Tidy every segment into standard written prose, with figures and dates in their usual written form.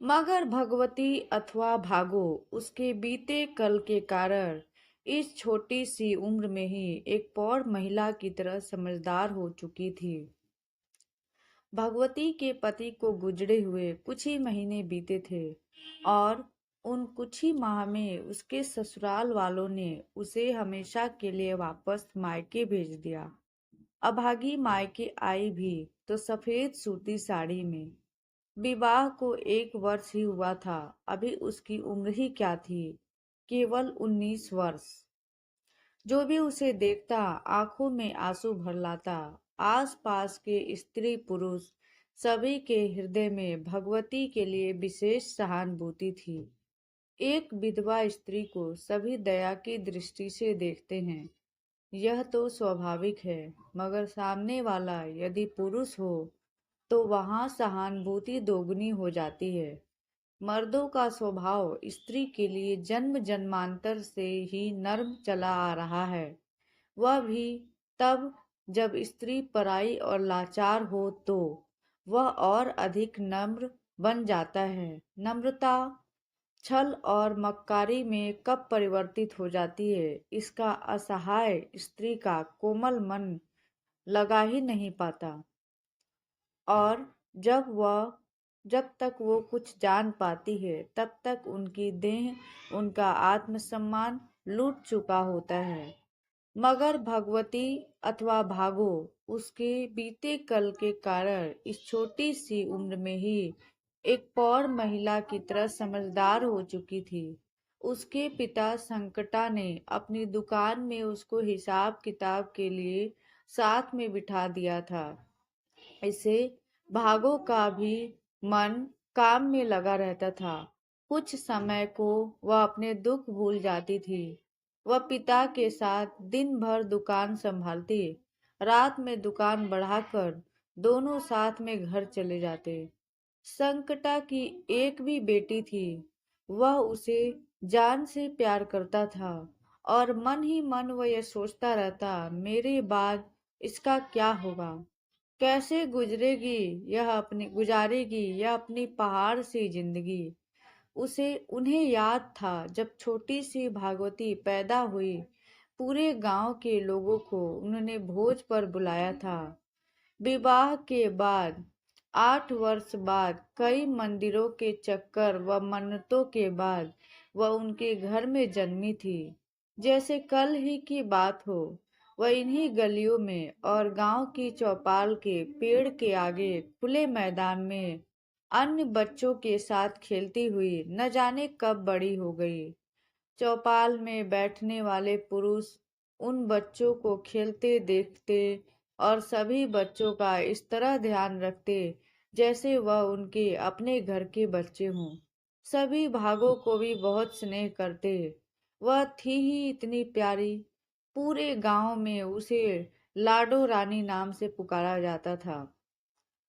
मगर भगवती अथवा भागो उसके बीते कल के कारण इस छोटी सी उम्र में ही एक पौर महिला की तरह समझदार हो चुकी थी। भगवती के पति को गुजरे हुए कुछ ही महीने बीते थे और उन कुछ ही माह में उसके ससुराल वालों ने उसे हमेशा के लिए वापस मायके भेज दिया। अभागी मायके आई भी तो सफेद सूती साड़ी में। विवाह को 1 वर्ष ही हुआ था। अभी उसकी उम्र ही क्या थी, केवल 19 वर्ष। जो भी उसे देखता आंखों में आंसू भर लाता। आसपास के स्त्री पुरुष सभी के हृदय में भगवती के लिए विशेष सहानुभूति थी। एक विधवा स्त्री को सभी दया की दृष्टि से देखते हैं, यह तो स्वाभाविक है, मगर सामने वाला यदि पुरुष हो तो वहां सहानुभूति दोगुनी हो जाती है। मर्दों का स्वभाव स्त्री के लिए जन्म जन्मांतर से ही नर्म चला आ रहा है। वह भी तब जब स्त्री पराई और लाचार हो तो वह और अधिक नम्र बन जाता है। नम्रता छल और मक्कारी में कब परिवर्तित हो जाती है, इसका असहाय स्त्री का कोमल मन लगा ही नहीं पाता। और जब तक वो कुछ जान पाती है तब तक उनकी देह उनका आत्मसम्मान लूट चुका होता है। मगर भगवती अथवा भागो उसके बीते कल के कारण इस छोटी सी उम्र में ही एक पौर महिला की तरह समझदार हो चुकी थी। उसके पिता संकटा ने अपनी दुकान में उसको हिसाब किताब के लिए साथ में बिठा दिया था। इससे भागो का भी मन काम में लगा रहता था। कुछ समय को वह अपने दुख भूल जाती थी। वह पिता के साथ दिन भर दुकान संभालती, रात में दुकान बढ़ाकर दोनों साथ में घर चले जाते। संकटा की एक भी बेटी थी। वह उसे जान से प्यार करता था और मन ही मन वह यह सोचता रहता, मेरे बाद इसका क्या होगा, कैसे गुजारेगी यह अपनी पहाड़ सी जिंदगी। उसे उन्हें याद था जब छोटी सी भागवती पैदा हुई, पूरे गांव के लोगों को उन्होंने भोज पर बुलाया था। विवाह के बाद 8 वर्ष बाद कई मंदिरों के चक्कर व मन्नतों के बाद वह उनके घर में जन्मी थी। जैसे कल ही की बात हो, वह इन्हीं गलियों में और गांव की चौपाल के पेड़ के आगे खुले मैदान में अन्य बच्चों के साथ खेलती हुई न जाने कब बड़ी हो गई। चौपाल में बैठने वाले पुरुष उन बच्चों को खेलते देखते और सभी बच्चों का इस तरह ध्यान रखते जैसे वह उनके अपने घर के बच्चे हों। सभी भागों को भी बहुत स्नेह करते। वह थी ही इतनी प्यारी, पूरे गांव में उसे लाडो रानी नाम से पुकारा जाता था।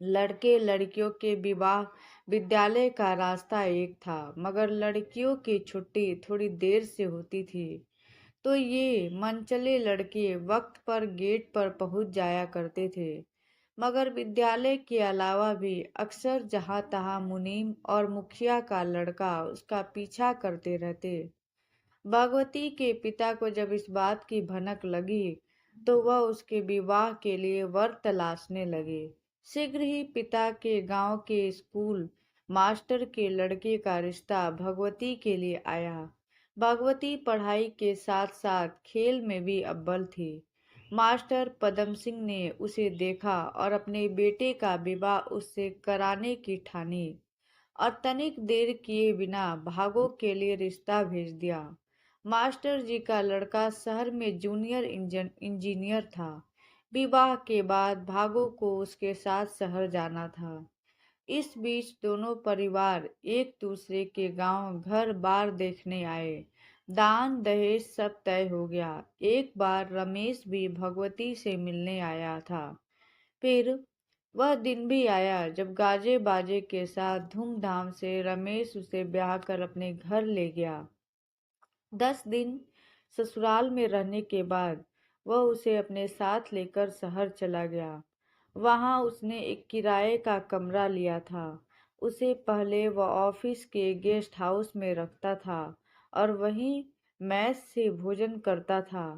लड़के लड़कियों के विवाह विद्यालय का रास्ता एक था, मगर लड़कियों की छुट्टी थोड़ी देर से होती थी तो ये मनचले लड़के वक्त पर गेट पर पहुंच जाया करते थे। मगर विद्यालय के अलावा भी अक्सर जहां तहां मुनीम और मुखिया का लड़का उसका पीछा करते रहते। भगवती के पिता को जब इस बात की भनक लगी तो वह उसके विवाह के लिए वर तलाशने लगे। शीघ्र ही पिता के गांव के स्कूल मास्टर के लड़के का रिश्ता भगवती के लिए आया। भगवती पढ़ाई के साथ साथ खेल में भी अव्वल थी। मास्टर पदम सिंह ने उसे देखा और अपने बेटे का विवाह उससे कराने की ठानी और तनिक देर किए बिना भागो के लिए रिश्ता भेज दिया। मास्टर जी का लड़का शहर में जूनियर इंजीनियर था। विवाह के बाद भागो को उसके साथ शहर जाना था। इस बीच दोनों परिवार एक दूसरे के गांव घर बार देखने आए। दान दहेज सब तय हो गया। एक बार रमेश भी भगवती से मिलने आया था। फिर वह दिन भी आया जब गाजे बाजे के साथ धूमधाम से रमेश उसे ब्याह कर अपने घर ले गया। 10 दिन ससुराल में रहने के बाद वह उसे अपने साथ लेकर शहर चला गया। वहां उसने एक किराए का कमरा लिया था। उसे पहले वह ऑफिस के गेस्ट हाउस में रखता था और वहीं मैस से भोजन करता था।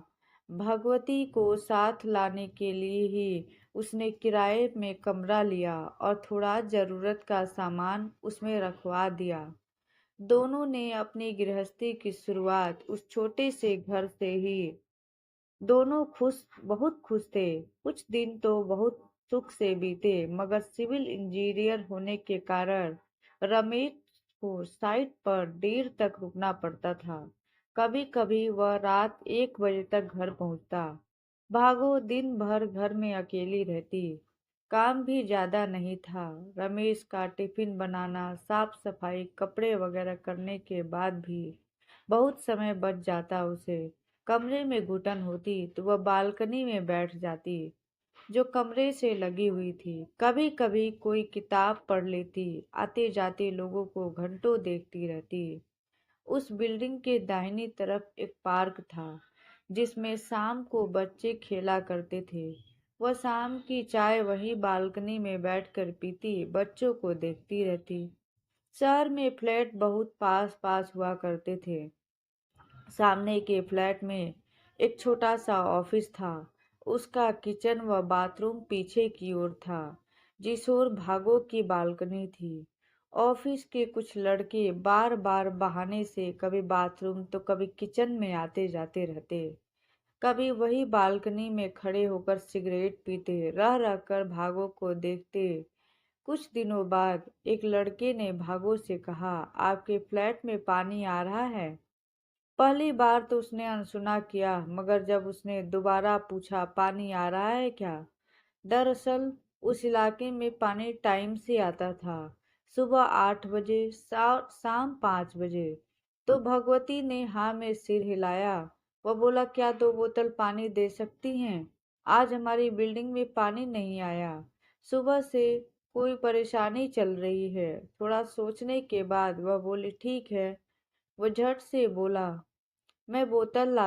भगवती को साथ लाने के लिए ही उसने किराए में कमरा लिया और थोड़ा जरूरत का सामान उसमें रखवा दिया। दोनों ने अपनी गृहस्थी की शुरुआत उस छोटे से घर से ही। दोनों बहुत खुश थे। कुछ दिन तो बहुत सुख से बीते, मगर सिविल इंजीनियर होने के कारण रमेश को साइट पर देर तक रुकना पड़ता था। कभी कभी वह रात 1 बजे तक घर पहुंचता। भागो दिन भर घर में अकेली रहती। काम भी ज्यादा नहीं था। रमेश का टिफिन बनाना, साफ सफाई, कपड़े वगैरह करने के बाद भी बहुत समय बच जाता उसे। कमरे में घुटन होती तो वह बालकनी में बैठ जाती, जो कमरे से लगी हुई थी। कभी कभी कोई किताब पढ़ लेती। आते जाते लोगों को घंटों देखती रहती। उस बिल्डिंग के दाहिनी तरफ एक पार्क था, जिसमें शाम को बच्चे खेला करते थे। वह शाम की चाय वही बालकनी में बैठकर पीती, बच्चों को देखती रहती। शहर में फ्लैट बहुत पास पास हुआ करते थे। सामने के फ्लैट में एक छोटा सा ऑफिस था। उसका किचन व बाथरूम पीछे की ओर था, जिस ओर भागो की बालकनी थी। ऑफिस के कुछ लड़के बार बार बहाने से कभी बाथरूम तो कभी किचन में आते जाते रहते। कभी वही बालकनी में खड़े होकर सिगरेट पीते, रह रहकर भागो को देखते। कुछ दिनों बाद एक लड़के ने भागो से कहा, आपके फ्लैट में पानी आ रहा है? पहली बार तो उसने अनसुना किया, मगर जब उसने दोबारा पूछा, पानी आ रहा है क्या? दरअसल उस इलाके में पानी टाइम से आता था, सुबह 8 बजे, शाम 5 बजे। तो भगवती ने हाँ में सिर हिलाया। वह बोला, क्या 2 बोतल पानी दे सकती हैं? आज हमारी बिल्डिंग में पानी नहीं आया। सुबह से कोई परेशानी चल रही है। थोड़ा सोचने के बाद वह बोली, ठीक है। वो झट से बोला, मैं बोतल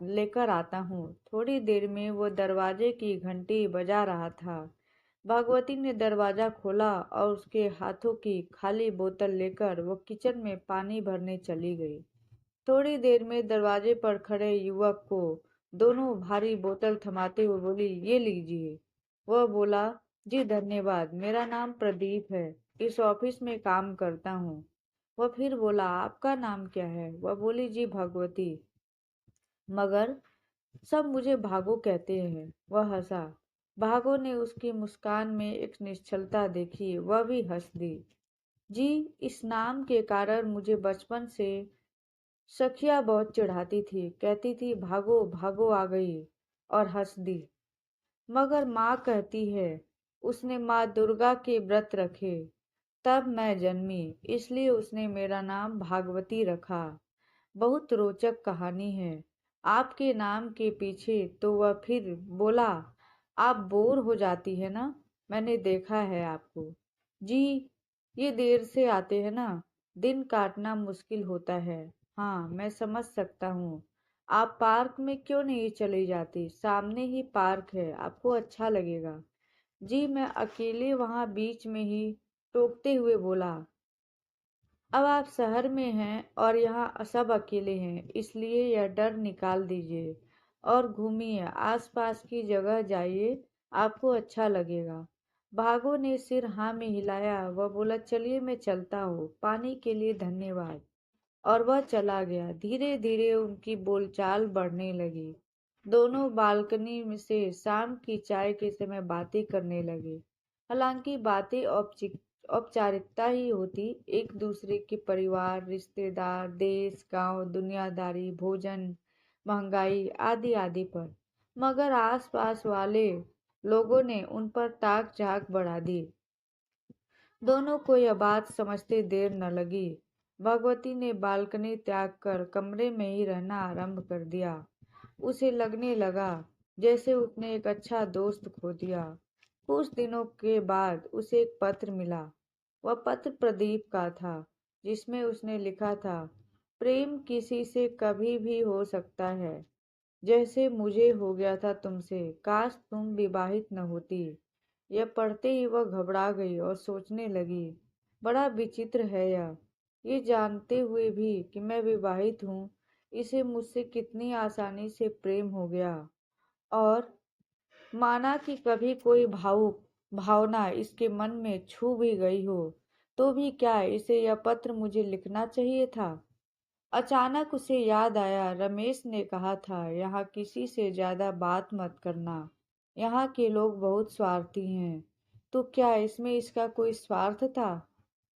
लेकर आता हूँ। थोड़ी देर में वो दरवाजे की घंटी बजा रहा था। भगवती ने दरवाजा खोला और उसके हाथों की खाली बोतल लेकर वो किचन में पानी भरने चली गई। थोड़ी देर में दरवाजे पर खड़े युवक को दोनों भारी बोतल थमाते हुए बोली, ये लीजिए। वह बोला, जी धन्यवाद, मेरा नाम प्रदीप है, इस ऑफिस में काम करता हूँ। वह फिर बोला, आपका नाम क्या है? वह बोली, जी भगवती, मगर सब मुझे भागो कहते हैं। वह हंसा। भागो ने उसकी मुस्कान में एक निश्चलता देखी। वह भी हंस दी। जी, इस नाम के कारण मुझे बचपन से सखिया बहुत चिढ़ाती थी। कहती थी, भागो भागो आ गई, और हंस दी। मगर माँ कहती है, उसने माँ दुर्गा के व्रत रखे, तब मैं जन्मी, इसलिए उसने मेरा नाम भागवती रखा। बहुत रोचक कहानी है आपके नाम के पीछे। तो वह फिर बोला, आप बोर हो जाती है ना? मैंने देखा है आपको। जी, ये देर से आते हैं ना, दिन काटना मुश्किल होता है। हाँ, मैं समझ सकता हूँ। आप पार्क में क्यों नहीं चली जाती? सामने ही पार्क है, आपको अच्छा लगेगा। जी, मैं अकेले वहाँ बीच में ही, टोकते हुए बोला। अब आप शहर में हैं और यहाँ सब अकेले हैं, इसलिए यह डर निकाल दीजिए और घूमिए, आसपास की जगह जाइए, आपको अच्छा लगेगा। भागो ने सिर हाँ में हिलाया। वह बोला, चलिए मैं चलता हूँ, पानी के लिए धन्यवाद। और वह चला गया। धीरे धीरे उनकी बोलचाल बढ़ने लगी। दोनों बालकनी में से शाम की चाय के समय बातें करने लगे। हालांकि बातें औपचारिकता ही होती, एक दूसरे के परिवार, रिश्तेदार, देश, गांव, दुनियादारी, भोजन, महंगाई आदि आदि पर। मगर आसपास वाले लोगों ने उन पर ताक झांक बढ़ा दी। दोनों को यह बात समझते देर न लगी। भगवती ने बालकनी त्याग कर कमरे में ही रहना आरंभ कर दिया। उसे लगने लगा जैसे उसने एक अच्छा दोस्त खो दिया। कुछ दिनों के बाद उसे एक पत्र मिला। वह पत्र प्रदीप का था, जिसमें उसने लिखा था, प्रेम किसी से कभी भी हो सकता है, जैसे मुझे हो गया था तुमसे, काश तुम विवाहित न होती। यह पढ़ते ही वह घबरा गई और सोचने लगी, बड़ा विचित्र है यह, ये जानते हुए भी कि मैं विवाहित हूँ, इसे मुझसे कितनी आसानी से प्रेम हो गया। और माना कि कभी कोई भावुक भावना इसके मन में छू भी गई हो, तो भी क्या इसे यह पत्र मुझे लिखना चाहिए था? अचानक उसे याद आया, रमेश ने कहा था यहाँ किसी से ज्यादा बात मत करना, यहाँ के लोग बहुत स्वार्थी हैं। तो क्या इसमें इसका कोई स्वार्थ था?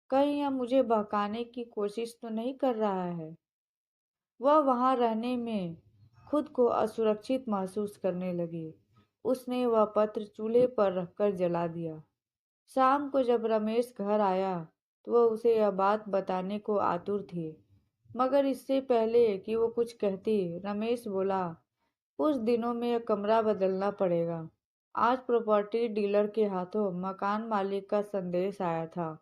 कहीं यह मुझे बहकाने की कोशिश तो नहीं कर रहा है? वह वहां रहने में खुद को असुरक्षित महसूस करने लगी। उसने वह पत्र चूल्हे पर रखकर जला दिया। शाम को जब रमेश घर आया तो वह उसे यह बात बताने को आतुर थी, मगर इससे पहले कि वो कुछ कहती, रमेश बोला, कुछ दिनों में यह कमरा बदलना पड़ेगा। आज प्रॉपर्टी डीलर के हाथों मकान मालिक का संदेश आया था।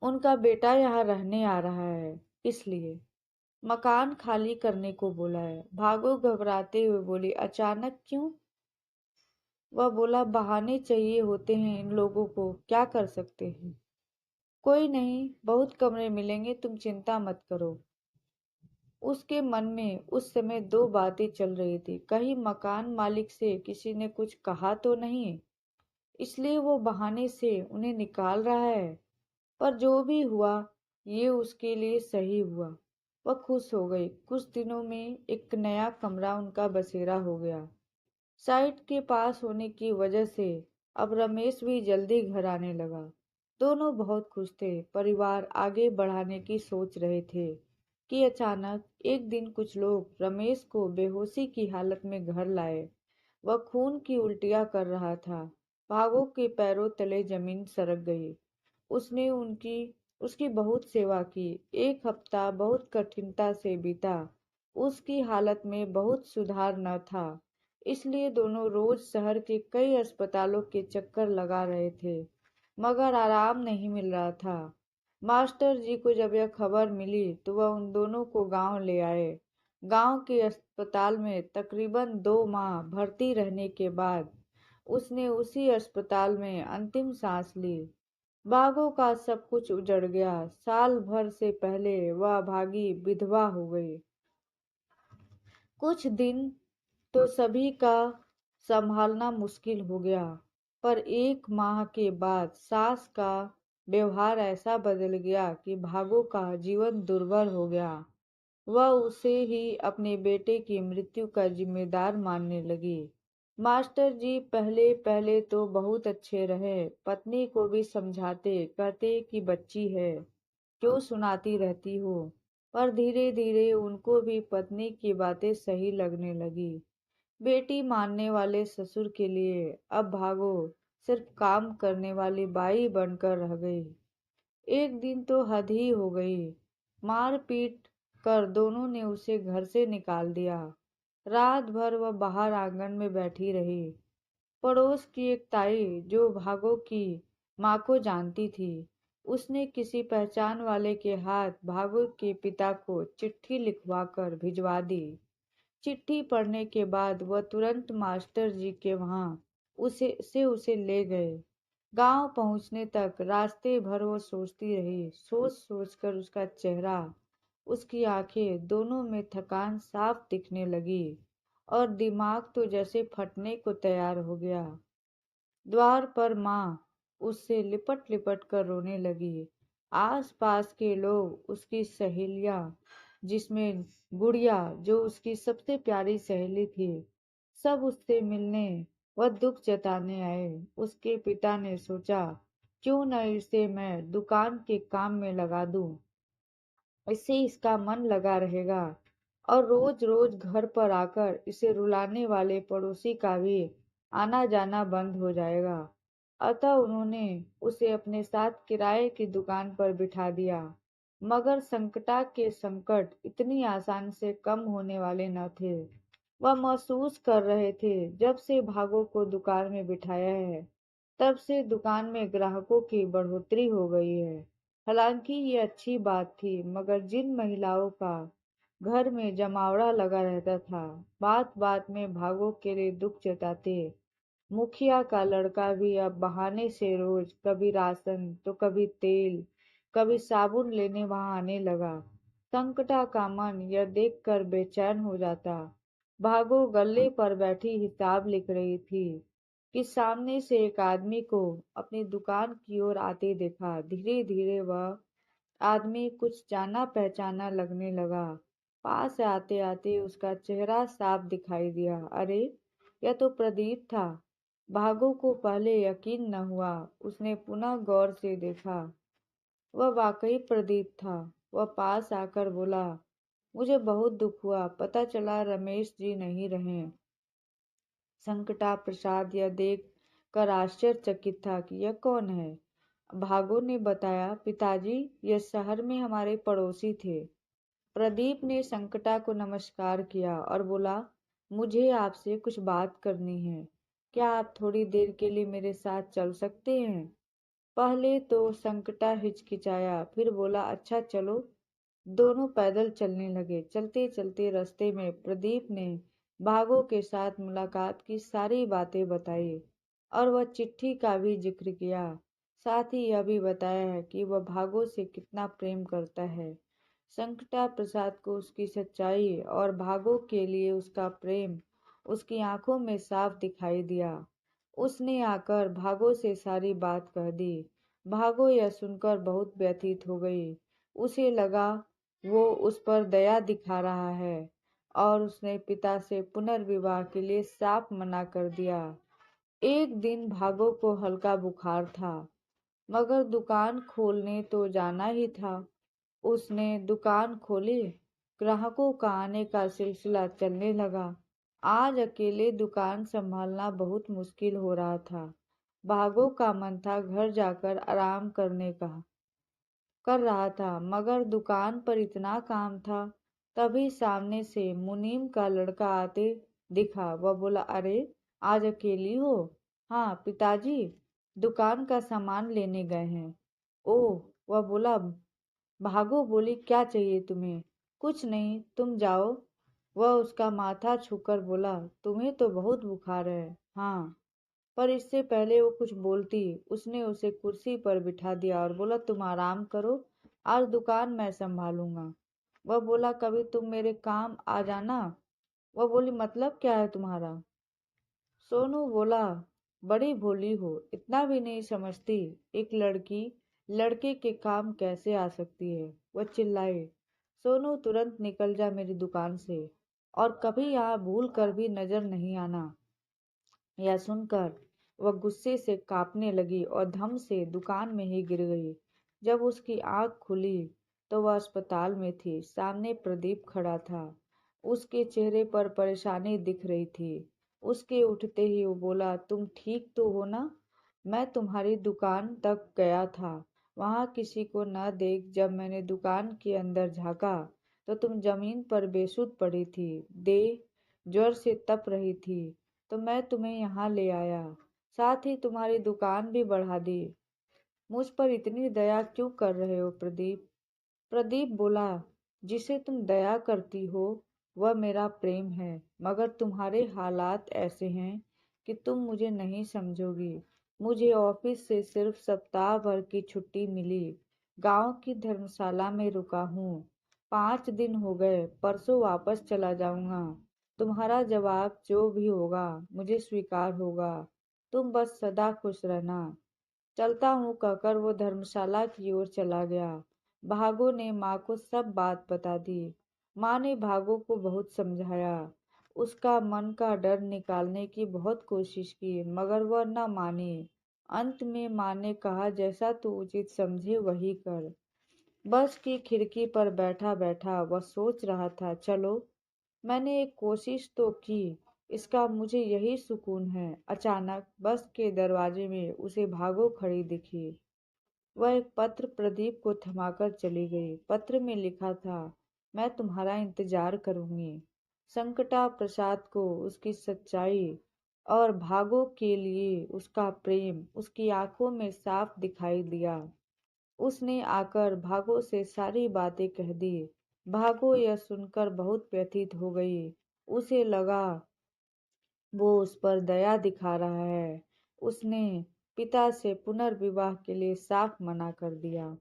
उनका बेटा यहाँ रहने आ रहा है, इसलिए मकान खाली करने को बोला है। भागो घबराते हुए बोली, अचानक क्यों? वह बोला, बहाने चाहिए होते हैं इन लोगों को, क्या कर सकते हैं। कोई नहीं, बहुत कमरे मिलेंगे, तुम चिंता मत करो। उसके मन में उस समय दो बातें चल रही थी, कहीं मकान मालिक से किसी ने कुछ कहा तो नहीं, इसलिए वो बहाने से उन्हें निकाल रहा है। पर जो भी हुआ, ये उसके लिए सही हुआ। वह खुश हो गई। कुछ दिनों में एक नया कमरा उनका बसेरा हो गया। साइट के पास होने की वजह से अब रमेश भी जल्दी घर आने लगा। दोनों बहुत खुश थे, परिवार आगे बढ़ाने की सोच रहे थे कि अचानक एक दिन कुछ लोग रमेश को बेहोशी की हालत में घर लाए। वह खून की उल्टियां कर रहा था। भागो के पैरों तले जमीन सरक गई। उसने उनकी उसकी बहुत सेवा की। एक हफ्ता बहुत कठिनता से बीता। उसकी हालत में बहुत सुधार न था, इसलिए दोनों रोज शहर के कई अस्पतालों के चक्कर लगा रहे थे, मगर आराम नहीं मिल रहा था। मास्टर जी को जब यह खबर मिली तो वह उन दोनों को गांव ले आए। गांव के अस्पताल में तकरीबन 2 माह भर्ती रहने के बाद उसने उसी अस्पताल में अंतिम सांस ली। बाघों का सब कुछ उजड़ गया। साल भर से पहले वह भागी विधवा हो गई। कुछ दिन तो सभी का संभालना मुश्किल हो गया, पर 1 माह के बाद सास का व्यवहार ऐसा बदल गया कि भागो का जीवन दुर्भर हो गया। वह उसे ही अपने बेटे की मृत्यु का जिम्मेदार मानने लगी। मास्टर जी पहले पहले तो बहुत अच्छे रहे, पत्नी को भी समझाते, कहते कि बच्ची है, क्यों सुनाती रहती हो। पर धीरे धीरे उनको भी पत्नी की बातें सही लगने लगी। बेटी मानने वाले ससुर के लिए अब भागो सिर्फ काम करने वाली बाई बनकर रह गई। एक दिन तो हद ही हो गई। मार पीट कर दोनों ने उसे घर से निकाल दिया। रात भर वह बाहर आंगन में बैठी रही। पड़ोस की एक ताई जो भागो की माँ को जानती थी, उसने किसी पहचान वाले के हाथ भागो के पिता को चिट्ठी लिखवाकर भिजवा दी। चिट्ठी पढ़ने के बाद वह तुरंत मास्टर जी के वहां उसे ले गए। गांव पहुंचने तक रास्ते भर वो सोचती रही। सोच सोच कर उसका चेहरा, उसकी आंखें दोनों में थकान साफ दिखने लगी और दिमाग तो जैसे फटने को तैयार हो गया। द्वार पर माँ उससे लिपट लिपट कर रोने लगी। आस पास के लोग, उसकी सहेलियां, जिसमें गुड़िया जो उसकी सबसे प्यारी सहेली थी, सब उससे मिलने व दुख जताने आए। उसके पिता ने सोचा, क्यों न इसे मैं दुकान के काम में लगा दूं, इससे इसका मन लगा रहेगा और रोज रोज घर पर आकर इसे रुलाने वाले पड़ोसी का भी आना जाना बंद हो जाएगा। अतः उन्होंने उसे अपने साथ किराए की दुकान पर बिठा दिया। मगर संकटा के संकट इतनी आसान से कम होने वाले न थे। वह महसूस कर रहे थे, जब से भागो को दुकान में बिठाया है, तब से दुकान में ग्राहकों की बढ़ोतरी हो गई है। हालांकि ये अच्छी बात थी, मगर जिन महिलाओं का घर में जमावड़ा लगा रहता था, बात बात में भागो के लिए दुख जताते, मुखिया का लड़का भी अब बहाने से रोज कभी राशन तो कभी तेल कभी साबुन लेने वहां आने लगा। संकटा का मन यह देखकर बेचैन हो जाता। भागो गल्ले पर बैठी हिसाब लिख रही थी कि सामने से एक आदमी को अपनी दुकान की ओर आते देखा। धीरे धीरे वह आदमी कुछ जाना पहचाना लगने लगा। पास आते आते उसका चेहरा साफ दिखाई दिया। अरे, यह तो प्रदीप था। भागो को पहले यकीन न हुआ। उसने पुनः गौर से देखा। वह वाकई प्रदीप था। वह पास आकर बोला, मुझे बहुत दुख हुआ, पता चला रमेश जी नहीं रहे। संकटा प्रसाद यह देख कर आश्चर्यचकित था कि यह कौन है। भागो ने बताया, पिताजी, यह शहर में हमारे पड़ोसी थे। प्रदीप ने संकटा को नमस्कार किया और बोला, मुझे आपसे कुछ बात करनी है। क्या आप थोड़ी देर के लिए मेरे साथ चल सकते हैं? पहले तो संकटा हिचकिचाया, फिर बोला, अच्छा चलो। दोनों पैदल चलने लगे। चलते चलते रास्ते में प्रदीप ने भागो के साथ मुलाकात की सारी बातें बताई और वह चिट्ठी का भी जिक्र किया। साथ ही यह भी बताया है कि वह भागो से कितना प्रेम करता है। संकटा प्रसाद को उसकी सच्चाई और भागो के लिए उसका प्रेम उसकी आंखों में साफ दिखाई दिया। उसने आकर भागो से सारी बात कह दी। भागो यह सुनकर बहुत व्यथित हो गई। उसे लगा वो उस पर दया दिखा रहा है और उसने पिता से पुनर्विवाह के लिए साफ मना कर दिया। एक दिन भागो को हल्का बुखार था, मगर दुकान खोलने तो जाना ही था। उसने दुकान खोली। ग्राहकों का आने का सिलसिला चलने लगा। आज अकेले दुकान संभालना बहुत मुश्किल हो रहा था। भागो का मन था घर जाकर आराम करने का कर रहा था, मगर दुकान पर इतना काम था। तभी सामने से मुनीम का लड़का आते दिखा। वह बोला, अरे, आज अकेली हो? हाँ पिताजी, दुकान का सामान लेने गए हैं। ओह, वह बोला। भागो बोली, क्या चाहिए तुम्हें? कुछ नहीं, तुम जाओ। वह उसका माथा छूकर बोला, तुम्हें तो बहुत बुखार है। हाँ, पर इससे पहले वो कुछ बोलती, उसने उसे कुर्सी पर बिठा दिया और बोला, तुम आराम करो, आज दुकान मैं संभालूंगा। वह बोला, कभी तुम मेरे काम आ जाना। वह बोली, मतलब क्या है तुम्हारा? सोनू बोला, बड़ी भोली हो, इतना भी नहीं समझती। एक लड़की लड़के के काम कैसे आ सकती है? वह चिल्लाई। सोनू, तुरंत निकल जा मेरी दुकान से और कभी यहाँ भूल कर भी नजर नहीं आना। यह सुनकर वह गुस्से से कांपने लगी और धम से दुकान में ही गिर गई। जब उसकी आंख खुली तो वह अस्पताल में थी। सामने प्रदीप खड़ा था। उसके चेहरे पर परेशानी दिख रही थी। उसके उठते ही वो बोला, तुम ठीक तो हो ना? मैं तुम्हारी दुकान तक गया था। वहां किसी को न देख जब मैंने दुकान के अंदर झांका तो तुम जमीन पर बेसुध पड़ी थी। देह ज्वर से तप रही थी, तो मैं तुम्हें यहाँ ले आया। साथ ही तुम्हारी दुकान भी बढ़ा दी। मुझ पर इतनी दया क्यों कर रहे हो प्रदीप? प्रदीप बोला, जिसे तुम दया करती हो वह मेरा प्रेम है, मगर तुम्हारे हालात ऐसे हैं कि तुम मुझे नहीं समझोगी। मुझे ऑफिस से सिर्फ सप्ताह भर की छुट्टी मिली। गांव की धर्मशाला में रुका हूँ। 5 दिन हो गए, परसों वापस चला जाऊंगा। तुम्हारा जवाब जो भी होगा मुझे स्वीकार होगा। तुम बस सदा खुश रहना। चलता हूँ कहकर वो धर्मशाला की ओर चला गया। भागो ने माँ को सब बात बता दी। माँ ने भागो को बहुत समझाया, उसका मन का डर निकालने की बहुत कोशिश की, मगर वह न मानी। अंत में माँ ने कहा, जैसा तू उचित समझे वही कर। बस की खिड़की पर बैठा बैठा वह सोच रहा था, चलो, मैंने एक कोशिश तो की, इसका मुझे यही सुकून है। अचानक बस के दरवाजे में उसे भागो खड़ी दिखी। वह एक पत्र प्रदीप को थमाकर चली गई। पत्र में लिखा था, मैं तुम्हारा इंतजार करूंगी। संकटा प्रसाद को उसकी सच्चाई और भागो के लिए उसका प्रेम उसकी आंखों में साफ दिखाई दिया। उसने आकर भागो से सारी बातें कह दी। भागो यह सुनकर बहुत व्यथित हो गई। उसे लगा वो उस पर दया दिखा रहा है। उसने पिता से पुनर्विवाह के लिए साफ मना कर दिया।